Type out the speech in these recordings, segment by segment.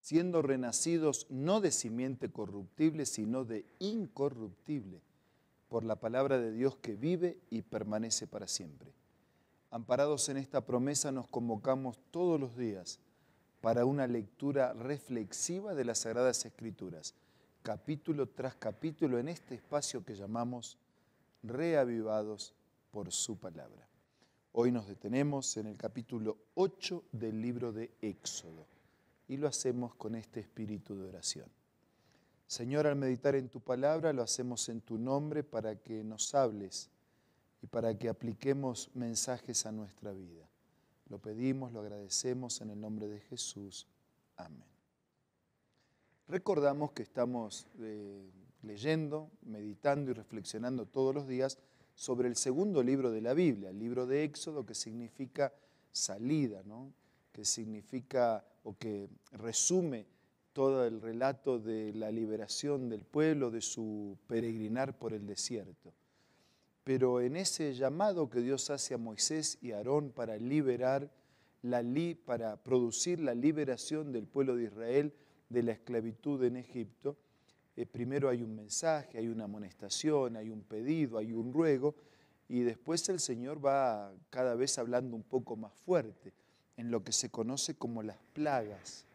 siendo renacidos no de simiente corruptible, sino de incorruptible, por la palabra de Dios que vive y permanece para siempre. Amparados en esta promesa nos convocamos todos los días para una lectura reflexiva de las Sagradas Escrituras, capítulo tras capítulo, en este espacio que llamamos Reavivados por su palabra. Hoy nos detenemos en el capítulo 8 del libro de Éxodo y lo hacemos con este espíritu de oración. Señor, al meditar en tu palabra, lo hacemos en tu nombre para que nos hables y para que apliquemos mensajes a nuestra vida. Lo pedimos, lo agradecemos en el nombre de Jesús. Amén. Recordamos que estamos leyendo, meditando y reflexionando todos los días sobre el segundo libro de la Biblia, el libro de Éxodo, que significa salida, ¿no? Que significa o que resume todo el relato de la liberación del pueblo, de su peregrinar por el desierto. Pero en ese llamado que Dios hace a Moisés y a Aarón para para producir la liberación del pueblo de Israel de la esclavitud en Egipto, primero hay un mensaje, hay una amonestación, hay un pedido, hay un ruego, y después el Señor va cada vez hablando un poco más fuerte, en lo que se conoce como las plagas.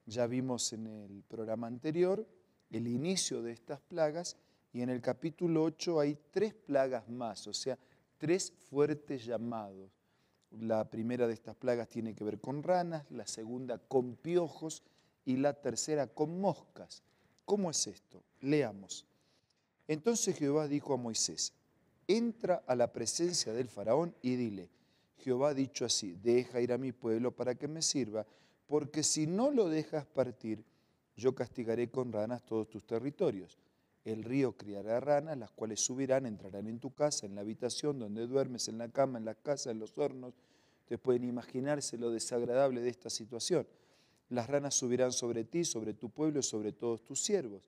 Ya vimos en el programa anterior el inicio de estas plagas, y en el capítulo 8 hay 3 plagas más, o sea, 3 fuertes llamados. La primera de estas plagas tiene que ver con ranas, la segunda con piojos y la tercera con moscas. ¿Cómo es esto? Leamos. Entonces Jehová dijo a Moisés: entra a la presencia del faraón y dile: Jehová ha dicho así, deja ir a mi pueblo para que me sirva, porque si no lo dejas partir, yo castigaré con ranas todos tus territorios. El río criará ranas, las cuales subirán, entrarán en tu casa, en la habitación donde duermes, en la cama, en la casa, en los hornos. Ustedes pueden imaginarse lo desagradable de esta situación. Las ranas subirán sobre ti, sobre tu pueblo y sobre todos tus siervos.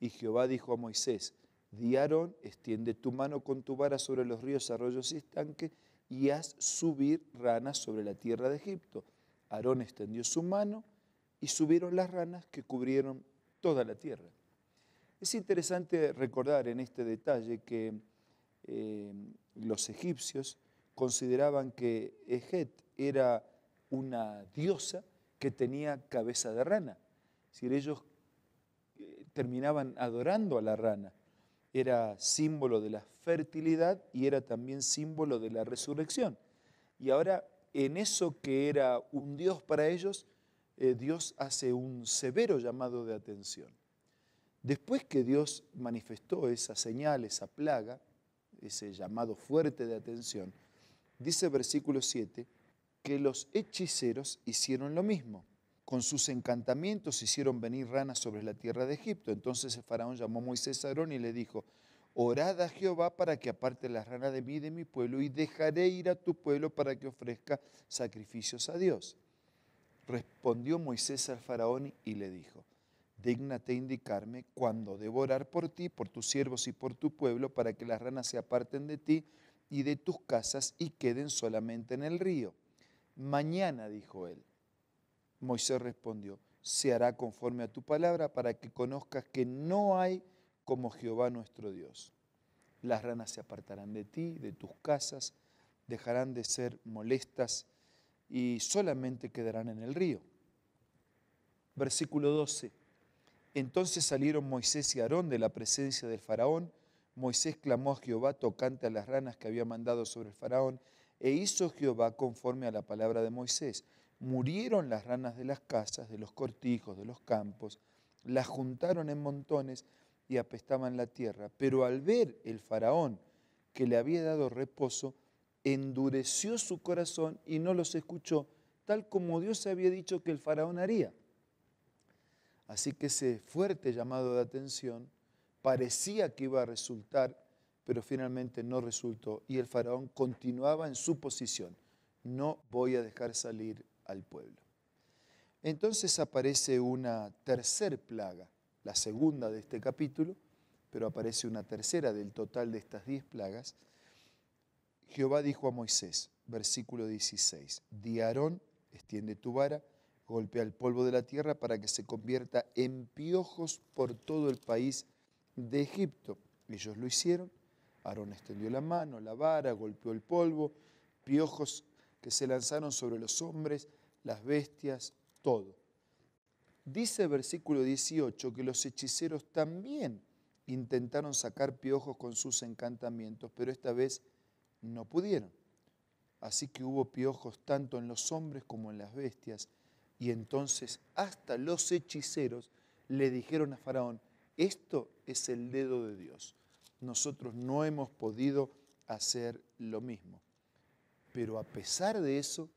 Y Jehová dijo a Moisés: di a Aarón, extiende tu mano con tu vara sobre los ríos, arroyos y estanques, y haz subir ranas sobre la tierra de Egipto. Aarón extendió su mano y subieron las ranas que cubrieron toda la tierra. Es interesante recordar en este detalle que los egipcios consideraban que Hejet era una diosa que tenía cabeza de rana. Es decir, ellos terminaban adorando a la rana. Era símbolo de la fertilidad y era también símbolo de la resurrección. Y ahora, en eso que era un Dios para ellos, Dios hace un severo llamado de atención. Después que Dios manifestó esa señal, esa plaga, ese llamado fuerte de atención, dice versículo 7, que los hechiceros hicieron lo mismo. Con sus encantamientos hicieron venir ranas sobre la tierra de Egipto. Entonces el faraón llamó a Moisés a Aarón y le dijo: orad a Jehová para que aparte las ranas de mí y de mi pueblo, y dejaré ir a tu pueblo para que ofrezca sacrificios a Dios. Respondió Moisés al faraón y le dijo: dígnate indicarme cuándo debo orar por ti, por tus siervos y por tu pueblo, para que las ranas se aparten de ti y de tus casas y queden solamente en el río. Mañana, dijo él. Moisés respondió: se hará conforme a tu palabra, para que conozcas que no hay como Jehová nuestro Dios. Las ranas se apartarán de ti, de tus casas, dejarán de ser molestas y solamente quedarán en el río. Versículo 12. Entonces salieron Moisés y Aarón de la presencia del faraón. Moisés clamó a Jehová tocante a las ranas que había mandado sobre el faraón, e hizo Jehová conforme a la palabra de Moisés. Murieron las ranas de las casas, de los cortijos, de los campos, las juntaron en montones y apestaban la tierra. Pero al ver el faraón que le había dado reposo, endureció su corazón y no los escuchó, tal como Dios había dicho que el faraón haría. Así que ese fuerte llamado de atención parecía que iba a resultar, pero finalmente no resultó. Y el faraón continuaba en su posición: no voy a dejar salir al pueblo. Entonces aparece una tercer plaga, la segunda de este capítulo, pero aparece una tercera del total de estas 10 plagas. Jehová dijo a Moisés, versículo 16, di a Aarón, extiende tu vara, golpea el polvo de la tierra para que se convierta en piojos por todo el país de Egipto. Ellos lo hicieron. Aarón extendió la mano, la vara, golpeó el polvo, piojos que se lanzaron sobre los hombres, las bestias, todo. Dice el versículo 18 que los hechiceros también intentaron sacar piojos con sus encantamientos, pero esta vez no pudieron. Así que hubo piojos tanto en los hombres como en las bestias. Y entonces hasta los hechiceros le dijeron a Faraón, esto es el dedo de Dios. Nosotros no hemos podido hacer lo mismo. Pero a pesar de eso,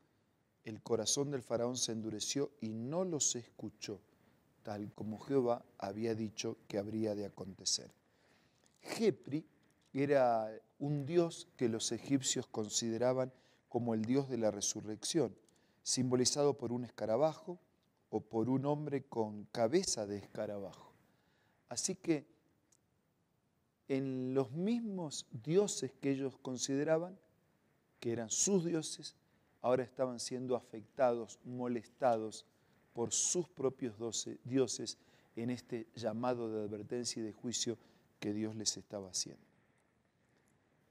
el corazón del Faraón se endureció y no los escuchó, tal como Jehová había dicho que habría de acontecer. Jepri era un dios que los egipcios consideraban como el dios de la resurrección, simbolizado por un escarabajo o por un hombre con cabeza de escarabajo. Así que en los mismos dioses que ellos consideraban, que eran sus dioses, ahora estaban siendo afectados, molestados por sus propios dioses en este llamado de advertencia y de juicio que Dios les estaba haciendo.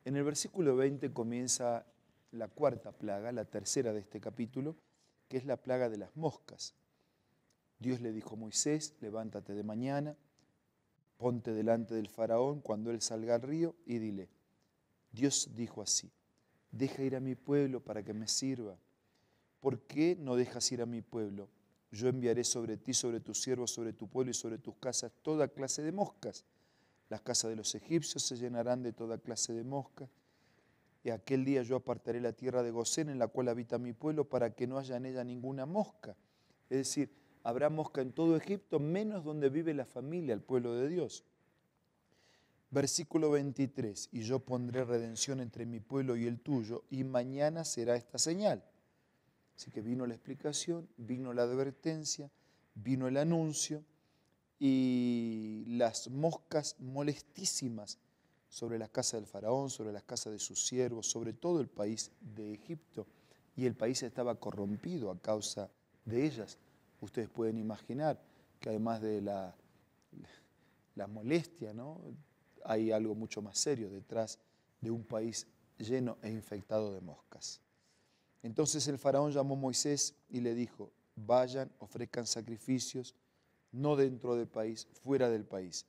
En el versículo 20 comienza la cuarta plaga, la tercera de este capítulo, que es la plaga de las moscas. Dios le dijo a Moisés, levántate de mañana, ponte delante del faraón cuando él salga al río y dile, Dios dijo así, deja ir a mi pueblo para que me sirva. ¿Por qué no dejas ir a mi pueblo? Yo enviaré sobre ti, sobre tus siervos, sobre tu pueblo y sobre tus casas toda clase de moscas. Las casas de los egipcios se llenarán de toda clase de moscas. Y aquel día yo apartaré la tierra de Gosén, en la cual habita mi pueblo, para que no haya en ella ninguna mosca. Es decir, habrá mosca en todo Egipto, menos donde vive la familia, el pueblo de Dios. Versículo 23, y yo pondré redención entre mi pueblo y el tuyo, y mañana será esta señal. Así que vino la explicación, vino la advertencia, vino el anuncio, y las moscas molestísimas sobre las casas del faraón, sobre las casas de sus siervos, sobre todo el país de Egipto. Y el país estaba corrompido a causa de ellas. Ustedes pueden imaginar que además de la molestia, ¿no?, hay algo mucho más serio detrás de un país lleno e infectado de moscas. Entonces el faraón llamó a Moisés y le dijo, vayan, ofrezcan sacrificios, no dentro del país, fuera del país.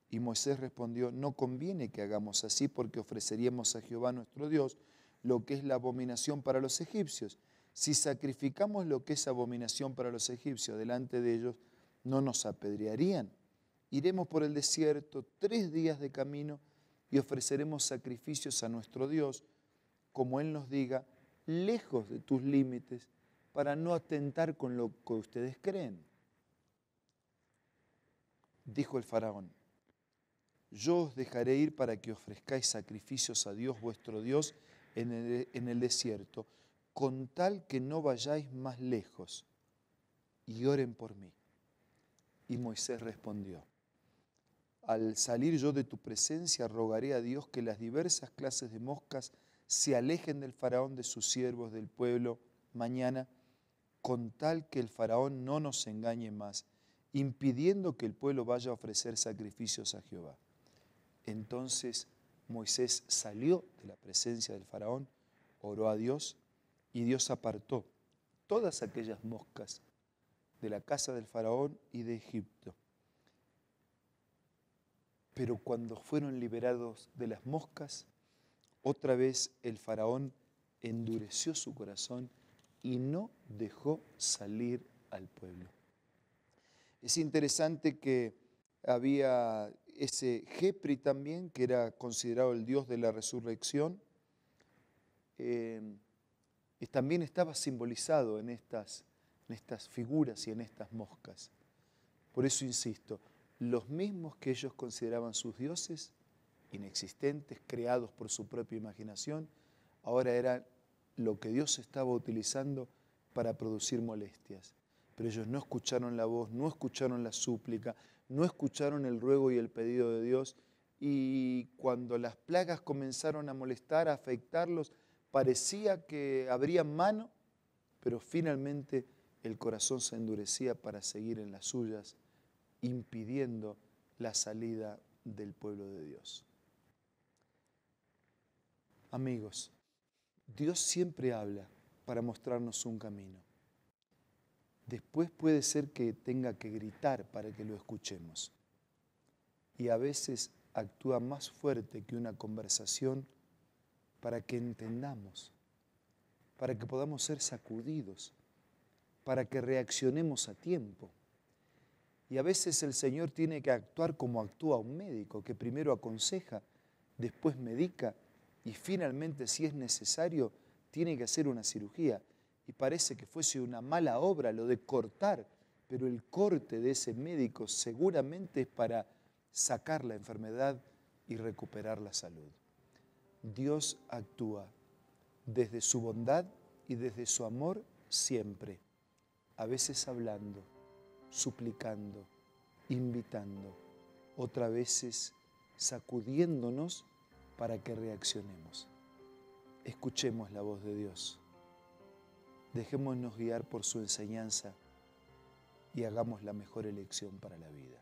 Y Moisés respondió, no conviene que hagamos así porque ofreceríamos a Jehová nuestro Dios lo que es la abominación para los egipcios. Si sacrificamos lo que es abominación para los egipcios delante de ellos, no nos apedrearían. Iremos por el desierto 3 días de camino y ofreceremos sacrificios a nuestro Dios, como Él nos diga, lejos de tus límites, para no atentar con lo que ustedes creen. Dijo el faraón, yo os dejaré ir para que ofrezcáis sacrificios a Dios vuestro Dios en el desierto, con tal que no vayáis más lejos, y oren por mí. Y Moisés respondió, al salir yo de tu presencia, rogaré a Dios que las diversas clases de moscas se alejen del faraón, de sus siervos, del pueblo, mañana, con tal que el faraón no nos engañe más, impidiendo que el pueblo vaya a ofrecer sacrificios a Jehová. Entonces Moisés salió de la presencia del faraón, oró a Dios, y Dios apartó todas aquellas moscas de la casa del faraón y de Egipto. Pero cuando fueron liberados de las moscas, otra vez el faraón endureció su corazón y no dejó salir al pueblo. Es interesante que había ese Jepri también, que era considerado el dios de la resurrección, también estaba simbolizado en estas figuras y en estas moscas. Por eso insisto, los mismos que ellos consideraban sus dioses, inexistentes, creados por su propia imaginación, ahora eran lo que Dios estaba utilizando para producir molestias. Pero ellos no escucharon la voz, no escucharon la súplica, no escucharon el ruego y el pedido de Dios, y cuando las plagas comenzaron a molestar, a afectarlos, parecía que abrían mano, pero finalmente el corazón se endurecía para seguir en las suyas, impidiendo la salida del pueblo de Dios. Amigos, Dios siempre habla para mostrarnos un camino. Después puede ser que tenga que gritar para que lo escuchemos. Y a veces actúa más fuerte que una conversación para que entendamos, para que podamos ser sacudidos, para que reaccionemos a tiempo. Y a veces el Señor tiene que actuar como actúa un médico, que primero aconseja, después medica y finalmente, si es necesario, tiene que hacer una cirugía. Y parece que fuese una mala obra lo de cortar, pero el corte de ese médico seguramente es para sacar la enfermedad y recuperar la salud. Dios actúa desde su bondad y desde su amor siempre, a veces hablando, suplicando, invitando, otras veces sacudiéndonos para que reaccionemos. Escuchemos la voz de Dios. Dejémonos guiar por su enseñanza y hagamos la mejor elección para la vida.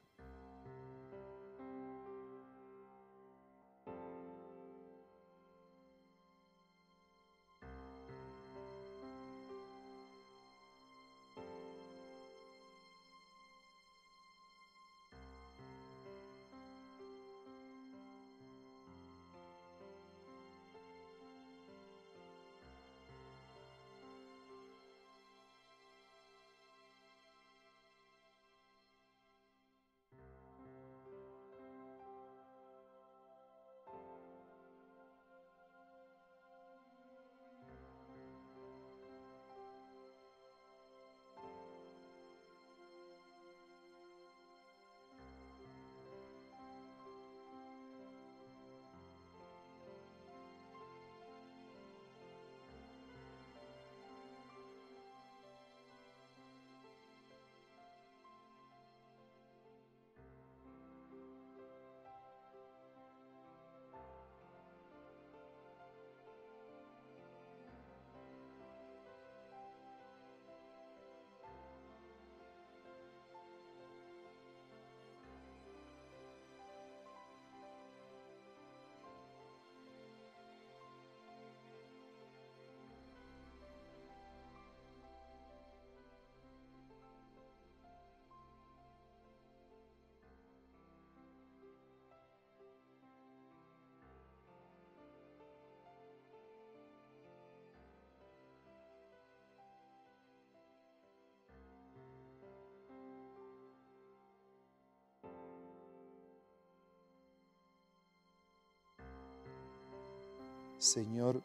Señor,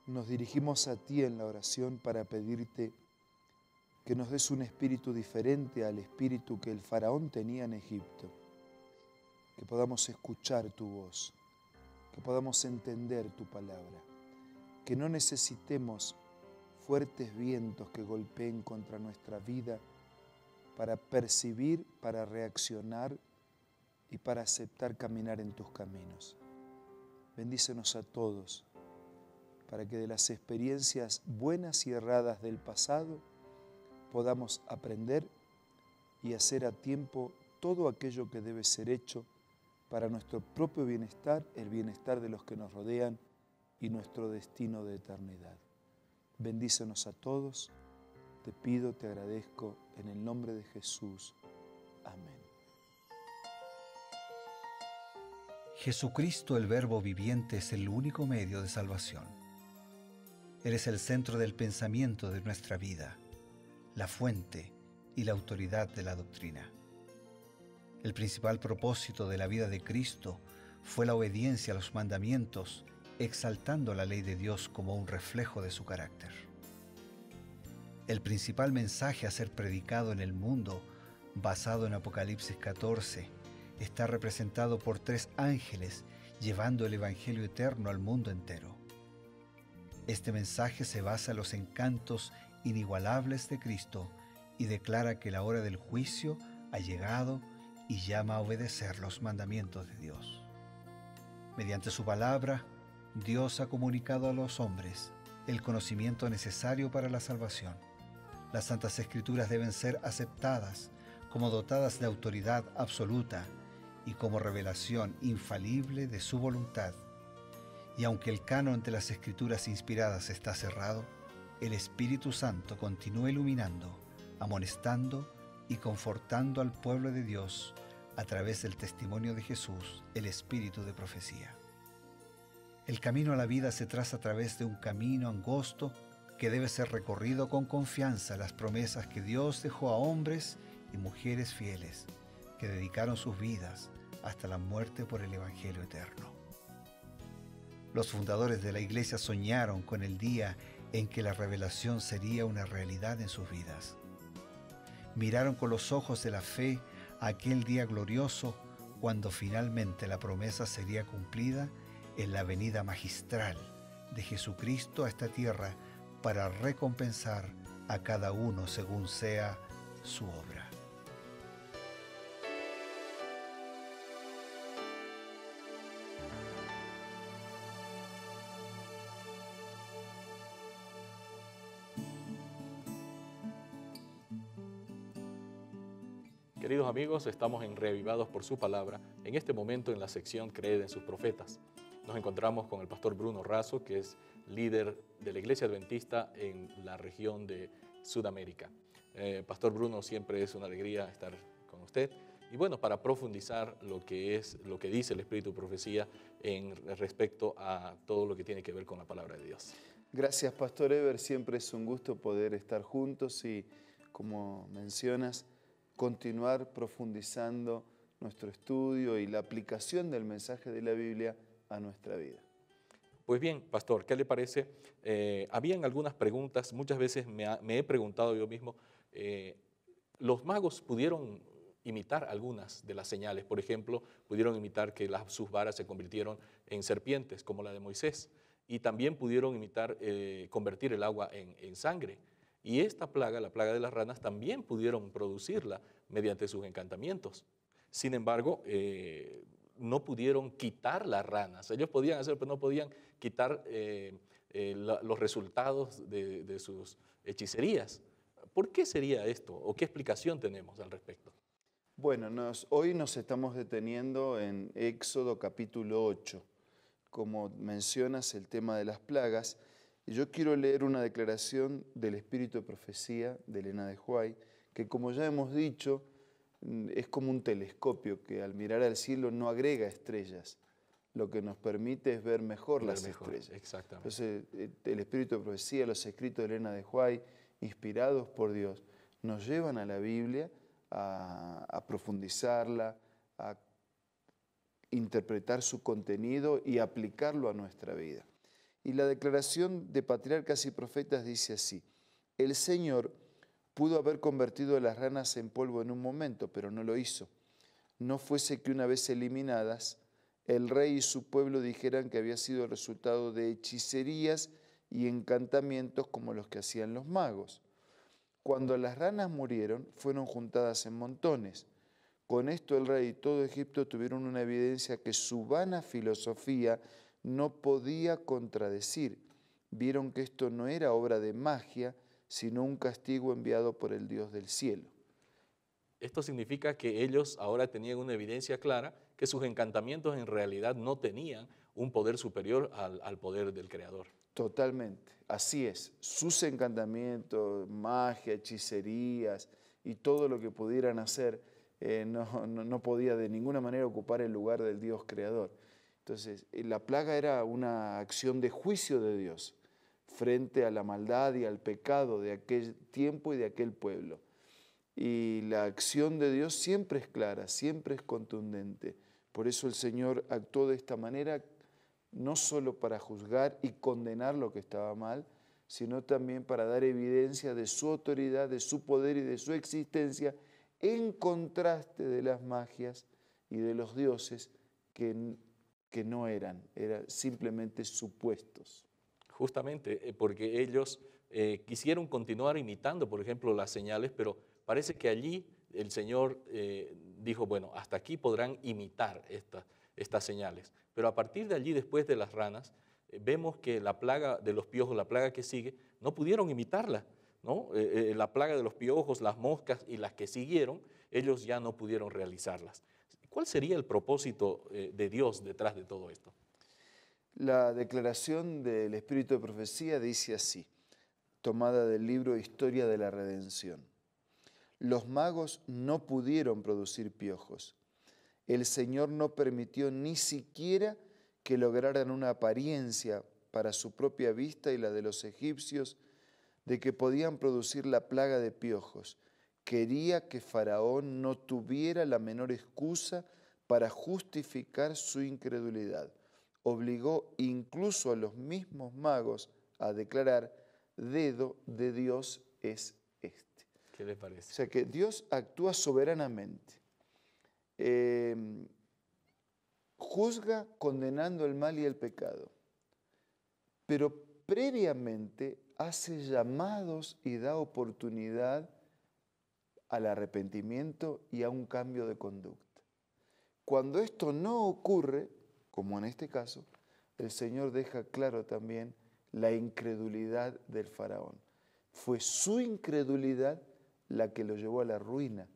nos dirigimos a ti en la oración para pedirte que nos des un espíritu diferente al espíritu que el faraón tenía en Egipto, que podamos escuchar tu voz, que podamos entender tu palabra, que no necesitemos fuertes vientos que golpeen contra nuestra vida para percibir, para reaccionar y para aceptar caminar en tus caminos. Bendícenos a todos para que de las experiencias buenas y erradas del pasado podamos aprender y hacer a tiempo todo aquello que debe ser hecho para nuestro propio bienestar, el bienestar de los que nos rodean y nuestro destino de eternidad. Bendícenos a todos, te pido, te agradezco, en el nombre de Jesús. Amén. Jesucristo, el Verbo viviente, es el único medio de salvación. Él es el centro del pensamiento de nuestra vida, la fuente y la autoridad de la doctrina. El principal propósito de la vida de Cristo fue la obediencia a los mandamientos, exaltando la ley de Dios como un reflejo de su carácter. El principal mensaje a ser predicado en el mundo, basado en Apocalipsis 14, está representado por 3 ángeles llevando el Evangelio eterno al mundo entero. Este mensaje se basa en los encantos inigualables de Cristo y declara que la hora del juicio ha llegado y llama a obedecer los mandamientos de Dios. Mediante su palabra, Dios ha comunicado a los hombres el conocimiento necesario para la salvación. Las Santas Escrituras deben ser aceptadas como dotadas de autoridad absoluta y como revelación infalible de su voluntad. Y aunque el canon de las Escrituras inspiradas está cerrado, el Espíritu Santo continúa iluminando, amonestando y confortando al pueblo de Dios a través del testimonio de Jesús, el Espíritu de profecía. El camino a la vida se traza a través de un camino angosto que debe ser recorrido con confianza a las promesas que Dios dejó a hombres y mujeres fieles que dedicaron sus vidas hasta la muerte por el Evangelio eterno. Los fundadores de la Iglesia soñaron con el día en que la revelación sería una realidad en sus vidas. Miraron con los ojos de la fe a aquel día glorioso cuando finalmente la promesa sería cumplida en la venida magistral de Jesucristo a esta tierra para recompensar a cada uno según sea su obra. Queridos amigos, estamos en Reavivados por su palabra, en este momento en la sección Creed en sus profetas. Nos encontramos con el pastor Bruno Razo, que es líder de la Iglesia Adventista en la región de Sudamérica. Pastor Bruno, siempre es una alegría estar con usted. Y bueno, para profundizar lo que dice el Espíritu de Profecía en respecto a todo lo que tiene que ver con la palabra de Dios. Gracias, Pastor Eber. Siempre es un gusto poder estar juntos y, como mencionas, continuar profundizando nuestro estudio y la aplicación del mensaje de la Biblia a nuestra vida. Pues bien, pastor, ¿qué le parece? Habían algunas preguntas, muchas veces me he preguntado yo mismo, ¿los magos pudieron imitar algunas de las señales? Por ejemplo, pudieron imitar que sus varas se convirtieron en serpientes, como la de Moisés, y también pudieron imitar convertir el agua en sangre. Y esta plaga, la plaga de las ranas, también pudieron producirla mediante sus encantamientos. Sin embargo, no pudieron quitar las ranas. Ellos podían hacer, pero no podían quitar los resultados de sus hechicerías. ¿Por qué sería esto? ¿O qué explicación tenemos al respecto? Bueno, hoy nos estamos deteniendo en Éxodo capítulo 8. Como mencionas, el tema de las plagas. Y yo quiero leer una declaración del Espíritu de Profecía de Elena de White, que, como ya hemos dicho, es como un telescopio que al mirar al cielo no agrega estrellas. Lo que nos permite es ver mejor las estrellas. Exactamente. Entonces, el Espíritu de Profecía, los escritos de Elena de White, inspirados por Dios, nos llevan a la Biblia a profundizarla, a interpretar su contenido y aplicarlo a nuestra vida. Y la declaración de Patriarcas y Profetas dice así: el Señor pudo haber convertido las ranas en polvo en un momento, pero no lo hizo. No fuese que una vez eliminadas, el rey y su pueblo dijeran que había sido el resultado de hechicerías y encantamientos como los que hacían los magos. Cuando las ranas murieron, fueron juntadas en montones. Con esto el rey y todo Egipto tuvieron una evidencia que su vana filosofía no podía contradecir. Vieron que esto no era obra de magia, sino un castigo enviado por el Dios del cielo. Esto significa que ellos ahora tenían una evidencia clara que sus encantamientos en realidad no tenían un poder superior al poder del Creador. Totalmente, así es. Sus encantamientos, magia, hechicerías y todo lo que pudieran hacer no podía de ninguna manera ocupar el lugar del Dios Creador. Entonces, la plaga era una acción de juicio de Dios frente a la maldad y al pecado de aquel tiempo y de aquel pueblo. Y la acción de Dios siempre es clara, siempre es contundente. Por eso el Señor actuó de esta manera, no solo para juzgar y condenar lo que estaba mal, sino también para dar evidencia de su autoridad, de su poder y de su existencia, en contraste de las magias y de los dioses que no eran simplemente supuestos. Justamente porque ellos quisieron continuar imitando, por ejemplo, las señales, pero parece que allí el Señor dijo, bueno, hasta aquí podrán imitar estas señales. Pero a partir de allí, después de las ranas, vemos que la plaga de los piojos, la plaga que sigue, no pudieron imitarla, ¿no? La plaga de los piojos, las moscas y las que siguieron, ellos ya no pudieron realizarlas. ¿Cuál sería el propósito de Dios detrás de todo esto? La declaración del Espíritu de Profecía dice así, tomada del libro Historia de la Redención. Los magos no pudieron producir piojos. El Señor no permitió ni siquiera que lograran una apariencia para su propia vista y la de los egipcios de que podían producir la plaga de piojos. Quería que Faraón no tuviera la menor excusa para justificar su incredulidad. Obligó incluso a los mismos magos a declarar, dedo de Dios es este. ¿Qué le parece? O sea que Dios actúa soberanamente. Juzga condenando el mal y el pecado, pero previamente hace llamados y da oportunidad al arrepentimiento y a un cambio de conducta. Cuando esto no ocurre, como en este caso, el Señor deja claro también la incredulidad del faraón. Fue su incredulidad la que lo llevó a la ruina.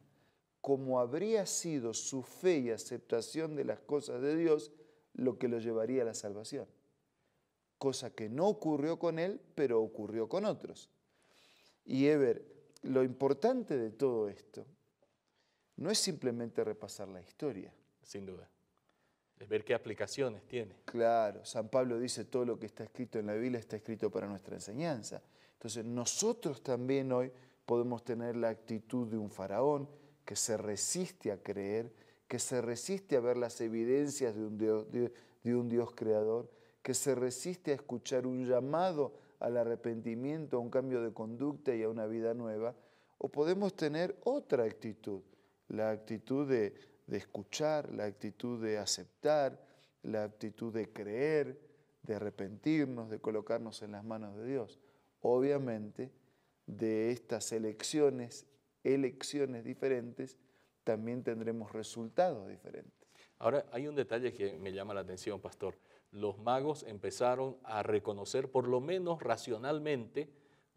Como habría sido su fe y aceptación de las cosas de Dios lo que lo llevaría a la salvación. Cosa que no ocurrió con él, pero ocurrió con otros. Y lo importante de todo esto no es simplemente repasar la historia. Sin duda. Es ver qué aplicaciones tiene. Claro, San Pablo dice todo lo que está escrito en la Biblia está escrito para nuestra enseñanza. Entonces nosotros también hoy podemos tener la actitud de un faraón que se resiste a creer, que se resiste a ver las evidencias de un Dios creador, que se resiste a escuchar un llamado al arrepentimiento, a un cambio de conducta y a una vida nueva. O podemos tener otra actitud, la actitud de escuchar, la actitud de aceptar, la actitud de creer, de arrepentirnos, de colocarnos en las manos de Dios. Obviamente, de estas elecciones diferentes, también tendremos resultados diferentes. Ahora, hay un detalle que me llama la atención, pastor. Los magos empezaron a reconocer, por lo menos racionalmente,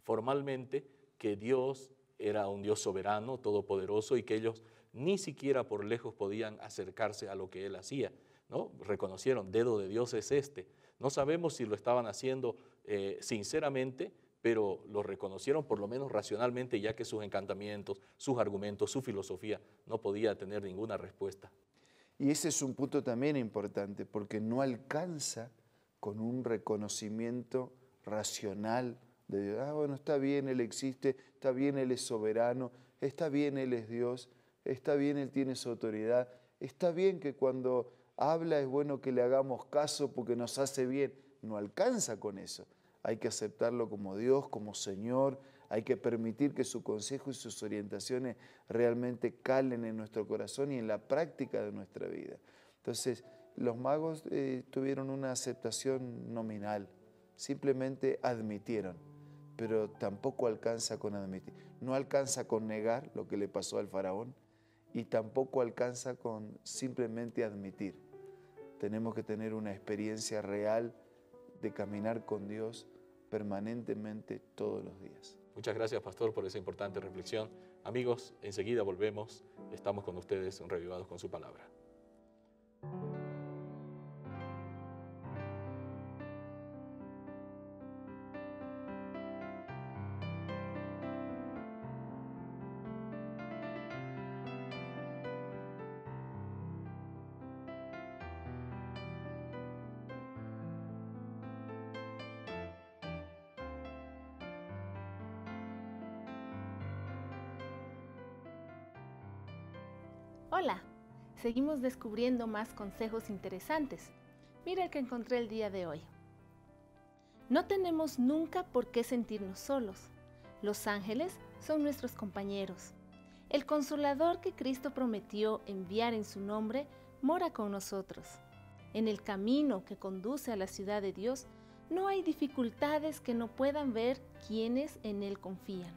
formalmente, que Dios era un Dios soberano, todopoderoso, y que ellos ni siquiera por lejos podían acercarse a lo que Él hacía, ¿no? Reconocieron, dedo de Dios es este. No sabemos si lo estaban haciendo sinceramente, pero lo reconocieron por lo menos racionalmente, ya que sus encantamientos, sus argumentos, su filosofía no podía tener ninguna respuesta. Y ese es un punto también importante, porque no alcanza con un reconocimiento racional de Dios. Bueno, está bien, Él existe, está bien, Él es soberano, está bien, Él es Dios, está bien, Él tiene su autoridad, está bien que cuando habla es bueno que le hagamos caso porque nos hace bien. No alcanza con eso. Hay que aceptarlo como Dios, como Señor, hay que permitir que su consejo y sus orientaciones realmente calen en nuestro corazón y en la práctica de nuestra vida. Entonces, los magos tuvieron una aceptación nominal, simplemente admitieron, pero tampoco alcanza con admitir. No alcanza con negar lo que le pasó al faraón y tampoco alcanza con simplemente admitir. Tenemos que tener una experiencia real de caminar con Dios permanentemente todos los días. Muchas gracias, pastor, por esa importante reflexión. Amigos, enseguida volvemos. Estamos con ustedes revivados con su palabra. Hola, seguimos descubriendo más consejos interesantes. Mira el que encontré el día de hoy. No tenemos nunca por qué sentirnos solos. Los ángeles son nuestros compañeros. El Consolador que Cristo prometió enviar en su nombre mora con nosotros. En el camino que conduce a la ciudad de Dios, no hay dificultades que no puedan ver quienes en Él confían.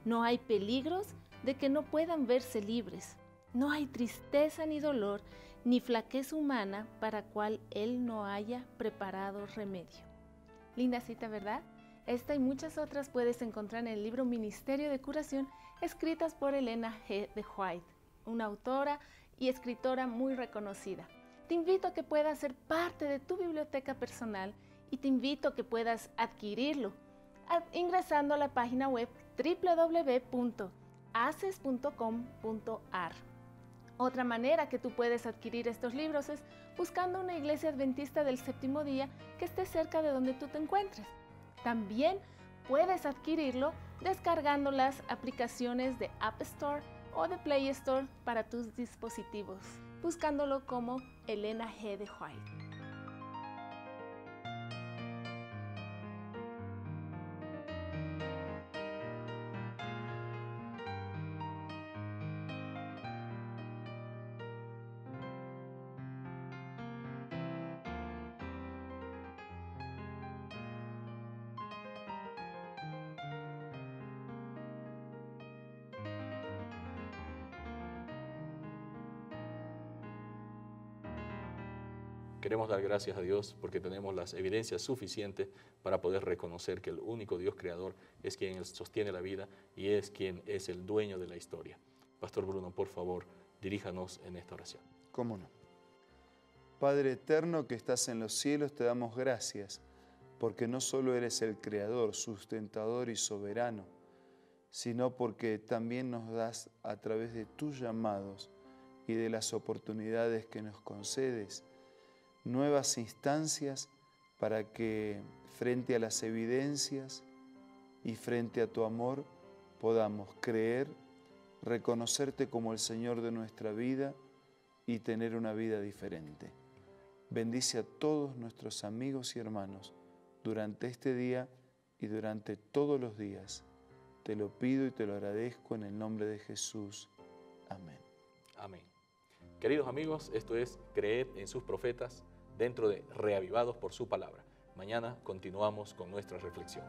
No hay peligros de que no puedan verse libres. No hay tristeza ni dolor, ni flaqueza humana para cual Él no haya preparado remedio. Linda cita, ¿verdad? Esta y muchas otras puedes encontrar en el libro Ministerio de Curación, escritas por Elena G. de White, una autora y escritora muy reconocida. Te invito a que puedas ser parte de tu biblioteca personal y te invito a que puedas adquirirlo ingresando a la página web www.aces.com.ar. Otra manera que tú puedes adquirir estos libros es buscando una iglesia adventista del séptimo día que esté cerca de donde tú te encuentres. También puedes adquirirlo descargando las aplicaciones de App Store o de Play Store para tus dispositivos, buscándolo como Elena G. de White. Queremos dar gracias a Dios porque tenemos las evidencias suficientes para poder reconocer que el único Dios creador es quien sostiene la vida y es quien es el dueño de la historia. Pastor Bruno, por favor, diríjanos en esta oración. ¿Cómo no? Padre eterno que estás en los cielos, te damos gracias porque no solo eres el creador, sustentador y soberano, sino porque también nos das a través de tus llamados y de las oportunidades que nos concedes, nuevas instancias para que frente a las evidencias y frente a tu amor podamos creer, reconocerte como el Señor de nuestra vida y tener una vida diferente. Bendice a todos nuestros amigos y hermanos durante este día y durante todos los días. Te lo pido y te lo agradezco en el nombre de Jesús. Amén. Amén. Queridos amigos, esto es Creed en sus profetas, dentro de Reavivados por su palabra. Mañana continuamos con nuestra reflexión.